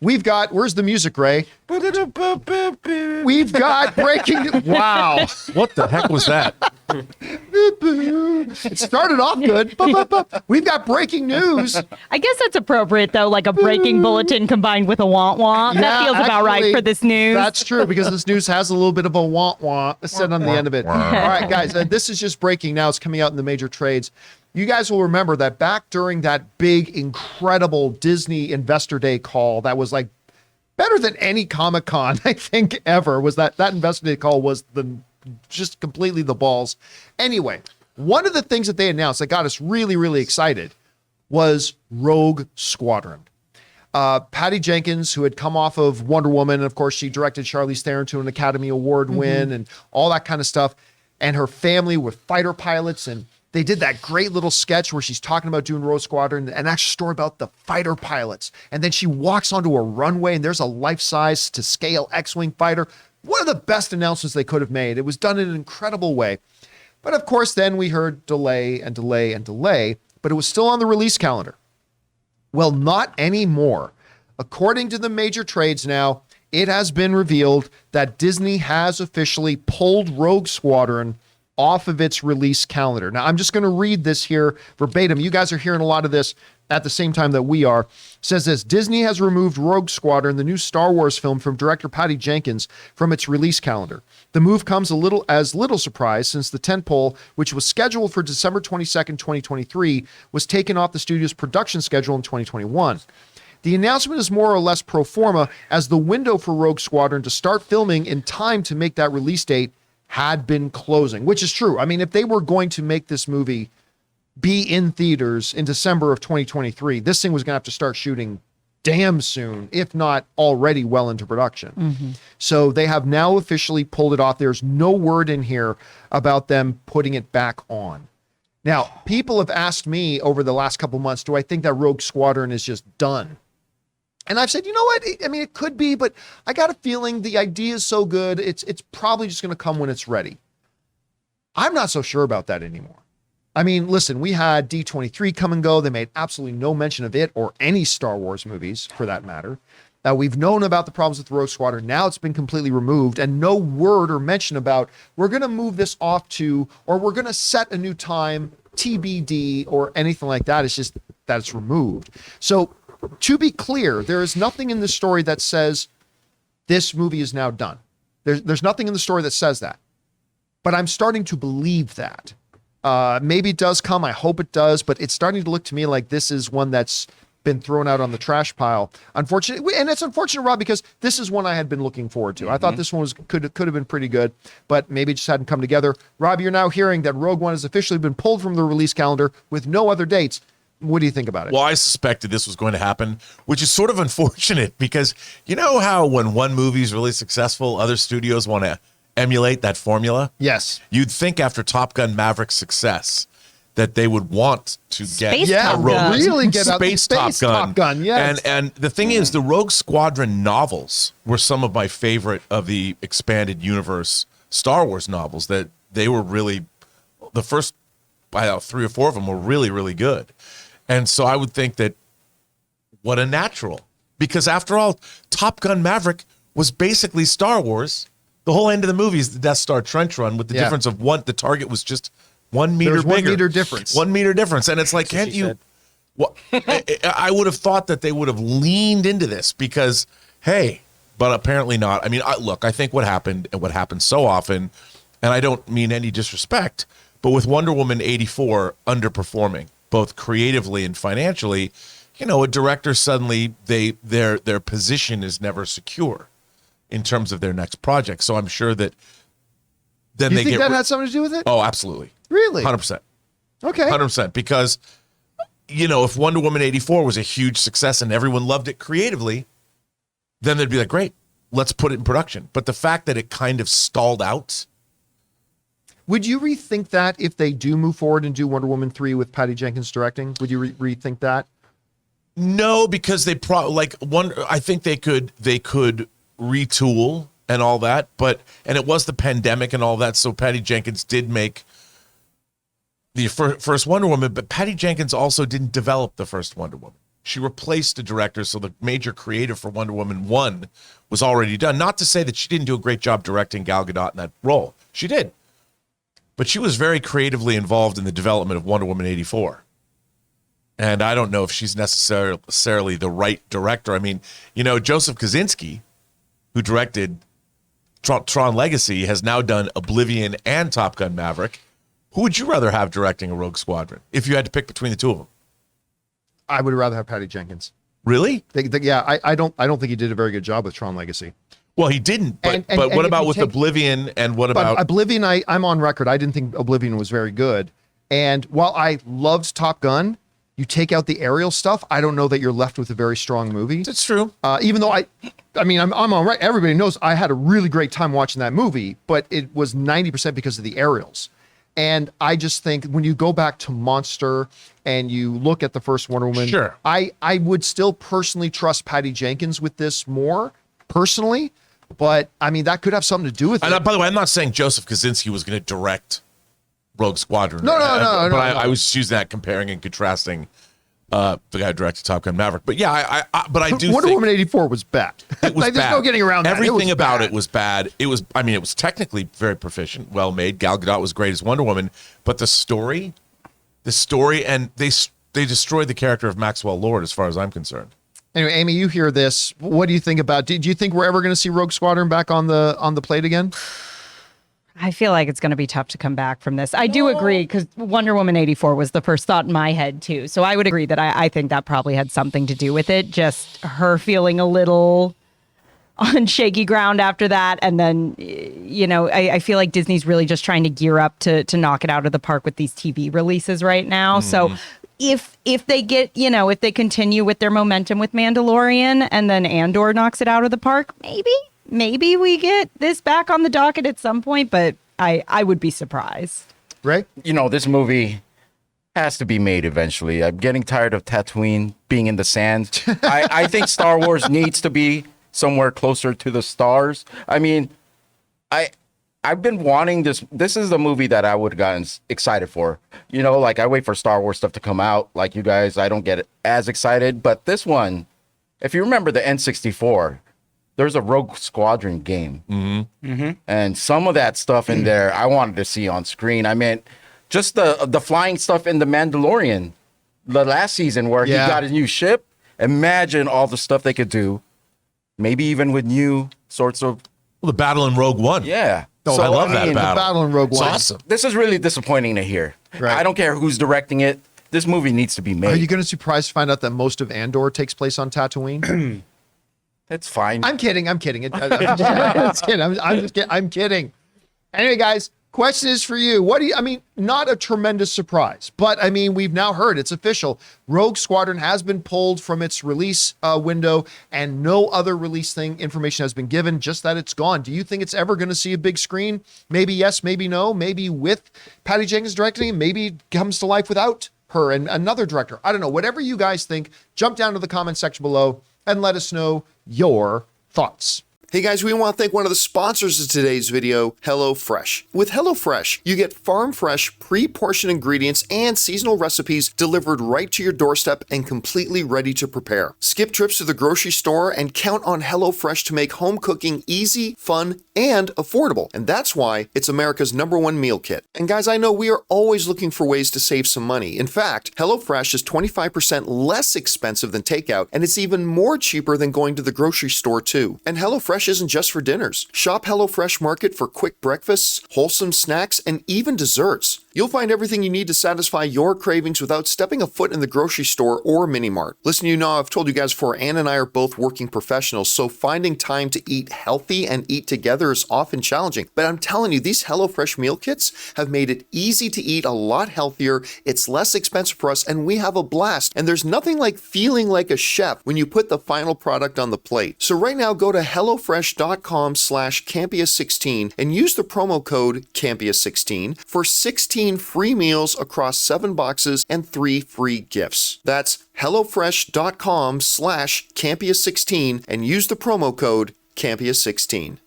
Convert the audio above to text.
we've got, where's the music, Ray? We've got breaking. Wow. What the heck was that? It started off good. We've got breaking news. I guess that's appropriate, though, like a breaking bulletin combined with a want. Yeah, That feels about right actually, for this news. That's true, because this news has a little bit of a want said on the end of it. All right, guys, this is just breaking now. It's coming out in the major trades. You guys will remember that back during that big, incredible Disney Investor Day call that was like better than any Comic-Con, I think, ever, was that Investor Day call was just completely the balls. Anyway, one of the things that they announced that got us really, really excited was Rogue Squadron. Patty Jenkins, who had come off of Wonder Woman, and of course she directed Charlize Theron to an Academy Award win and all that kind of stuff, and her family with fighter pilots, and they did that great little sketch where she's talking about doing Rogue Squadron, and actually a story about the fighter pilots. And then she walks onto a runway and there's a life-size to scale X-Wing fighter. One of the best announcements they could have made. It was done in an incredible way. But of course, then we heard delay, but it was still on the release calendar. Well, not anymore. According to the major trades now, it has been revealed that Disney has officially pulled Rogue Squadron off of its release calendar. Now, I'm just going to read this here verbatim. You guys are hearing a lot of this at the same time that we are. It says this: Disney has removed Rogue Squadron, the new Star Wars film from director Patty Jenkins, from its release calendar. The move comes as little surprise since the tentpole, which was scheduled for December 22nd, 2023, was taken off the studio's production schedule in 2021. The announcement is more or less pro forma, as the window for Rogue Squadron to start filming in time to make that release date had been closing, which is true. I mean, if they were going to make this movie be in theaters in December of 2023, this thing was going to have to start shooting damn soon, if not already well into production. So they have now officially pulled it off. There's no word in here about them putting it back on. Now, people have asked me over the last couple months, do I think that Rogue Squadron is just done? And I've said, you know what? I mean, it could be, but I got a feeling the idea is so good, it's probably just going to come when it's ready. I'm not so sure about that anymore. I mean, listen, we had D23 come and go. They made absolutely no mention of it or any Star Wars movies, for that matter. We've known about the problems with Rogue Squadron. Now it's been completely removed, and no word or mention about we're going to move this off to, or we're going to set a new time, TBD, or anything like that. It's just that it's removed. So, to be clear, there is nothing in the story that says this movie is now done. There's nothing in the story that says that. But I'm starting to believe that. Maybe it does come. I hope it does. But it's starting to look to me like this is one that's been thrown out on the trash pile. Unfortunately, and it's unfortunate, Rob, because this is one I had been looking forward to. I thought this one could have been pretty good, but maybe it just hadn't come together. Rob, you're now hearing that Rogue One has officially been pulled from the release calendar with no other dates. What do you think about it? Well, I suspected this was going to happen, which is sort of unfortunate because you know how when one movie is really successful, other studios want to emulate that formula? Yes. You'd think after Top Gun Maverick's success that they would want to get Space Top Gun. Really get Space Top Gun. Yes. And the thing is, the Rogue Squadron novels were some of my favorite of the expanded universe Star Wars novels. That they were really, the first 3 or 4 of them were really, really good. And so I would think that what a natural, because after all, Top Gun Maverick was basically Star Wars. The whole end of the movie is the Death Star trench run with the difference of the target was just 1 meter bigger. 1 meter difference. 1 meter difference. And it's like, can't you, well, I would have thought that they would have leaned into this because, hey, but apparently not. I mean, look, I think what happened and what happens so often, and I don't mean any disrespect, but with Wonder Woman 84 underperforming, both creatively and financially, you know, a director suddenly their position is never secure in terms of their next project. So I'm sure that then you think that had something to do with it? Oh, absolutely. Really? 100%. Okay. 100%. Because, you know, if Wonder Woman 84 was a huge success and everyone loved it creatively, then they'd be like, great, let's put it in production. But the fact that it kind of stalled out. Would you rethink that if they do move forward and do Wonder Woman 3 with Patty Jenkins directing? Would you rethink that? No, because they I think they could retool and all that, and it was the pandemic and all that, so Patty Jenkins did make the first Wonder Woman, but Patty Jenkins also didn't develop the first Wonder Woman. She replaced the director, so the major creative for Wonder Woman 1 was already done. Not to say that she didn't do a great job directing Gal Gadot in that role. She did. But she was very creatively involved in the development of Wonder Woman 84. And I don't know if she's necessarily the right director. I mean, Joseph Kosinski, who directed Tron Legacy, has now done Oblivion and Top Gun Maverick. Who would you rather have directing a Rogue Squadron if you had to pick between the two of them? I would rather have Patty Jenkins. Really? Yeah, I don't think he did a very good job with Tron Legacy. Well, he didn't. But what about with Oblivion, and what about Oblivion? I'm on record. I didn't think Oblivion was very good. And while I loved Top Gun, you take out the aerial stuff, I don't know that you're left with a very strong movie. That's true. Even though I'm on right. Everybody knows I had a really great time watching that movie, but it was 90% because of the aerials. And I just think when you go back to Monster and you look at the first Wonder Woman, sure, I would still personally trust Patty Jenkins with this more personally. But I mean, that could have something to do with it. And by the way, I'm not saying Joseph Kosinski was going to direct Rogue Squadron. No. I was just using that, comparing and contrasting the guy who directed Top Gun Maverick. But yeah, I do Wonder think Woman 84 was bad. It was like, bad. There's no getting around that. Everything about it was bad. It was technically very proficient, well made. Gal Gadot was great as Wonder Woman, but the story, and they destroyed the character of Maxwell Lord, as far as I'm concerned. Anyway, Amy, you hear this. What do you think about? Do you think we're ever going to see Rogue Squadron back on the plate again? I feel like it's going to be tough to come back from this. I do agree, because Wonder Woman 84 was the first thought in my head, too. So I would agree that I think that probably had something to do with it. Just her feeling a little on shaky ground after that. And then, I feel like Disney's really just trying to gear up to knock it out of the park with these TV releases right now. So if they get, if they continue with their momentum with Mandalorian and then Andor knocks it out of the park, maybe we get this back on the docket at some point, but I would be surprised. Right? This movie has to be made eventually. I'm getting tired of Tatooine being in the sand. I think Star Wars needs to be somewhere closer to the stars. I mean, I've been wanting this. This is the movie that I would have gotten excited for. I wait for Star Wars stuff to come out. Like you guys, I don't get as excited. But this one, if you remember the N64, there's a Rogue Squadron game. And some of that stuff in there, I wanted to see on screen. I mean, just the flying stuff in The Mandalorian, the last season where he got a new ship. Imagine all the stuff they could do. Maybe even with new sorts of... Well, the battle in Rogue One. Yeah. So, I love that battle. The battle in Rogue One. It's awesome. This is really disappointing to hear. Right. I don't care who's directing it. This movie needs to be made. Are you going to be surprised to find out that most of Andor takes place on Tatooine? It's fine. I'm kidding. I'm kidding. I'm kidding. Anyway, guys, question is for you. Not a tremendous surprise, but we've now heard it's official. Rogue Squadron has been pulled from its release window, and no other release information has been given, just that it's gone. Do you think it's ever going to see a big screen? Maybe yes, maybe no. Maybe with Patty Jenkins directing, maybe it comes to life without her and another director. I don't know. Whatever you guys think, jump down to the comment section below and let us know your thoughts. Hey guys, we want to thank one of the sponsors of today's video, HelloFresh. With HelloFresh, you get farm-fresh, pre-portioned ingredients and seasonal recipes delivered right to your doorstep and completely ready to prepare. Skip trips to the grocery store and count on HelloFresh to make home cooking easy, fun, and affordable. And that's why it's America's #1 meal kit. And guys, I know we are always looking for ways to save some money. In fact, HelloFresh is 25% less expensive than takeout, and it's even more cheaper than going to the grocery store too. And HelloFresh isn't just for dinners. Shop HelloFresh Market for quick breakfasts, wholesome snacks, and even desserts. You'll find everything you need to satisfy your cravings without stepping a foot in the grocery store or mini mart. Listen, I've told you guys before, Ann and I are both working professionals, so finding time to eat healthy and eat together is often challenging. But I'm telling you, these HelloFresh meal kits have made it easy to eat a lot healthier. It's less expensive for us, and we have a blast. And there's nothing like feeling like a chef when you put the final product on the plate. So right now, go to HelloFresh.com/Campea16 and use the promo code Campea16 for 16 free meals across 7 boxes and 3 free gifts. That's HelloFresh.com/Campea16 and use the promo code Campea16.